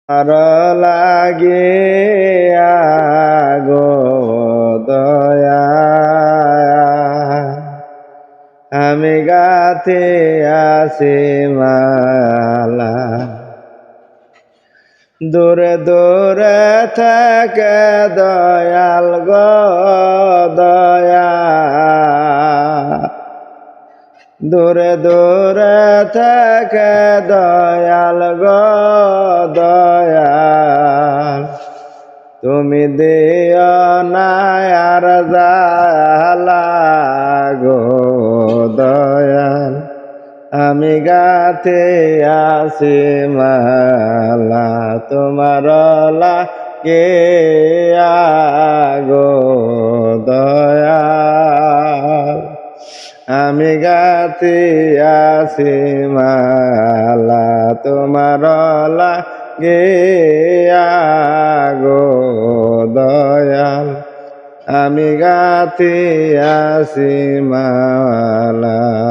আর লাগে আগো দয়া আমি গাতে আসি মালা দূরে দূরে থেকে দয়াল গো দয়া দূরে দূরে থেকে দয়াল গো দয়াল তুমি দিও না আর জালা গো দয়াল আমি গাতে আসি মালা তোমার লাগে আগো দয়াল আমি গাতে আসি মালা তোমার লাগে আগো দয়াল আমি গাতে আসি মালা।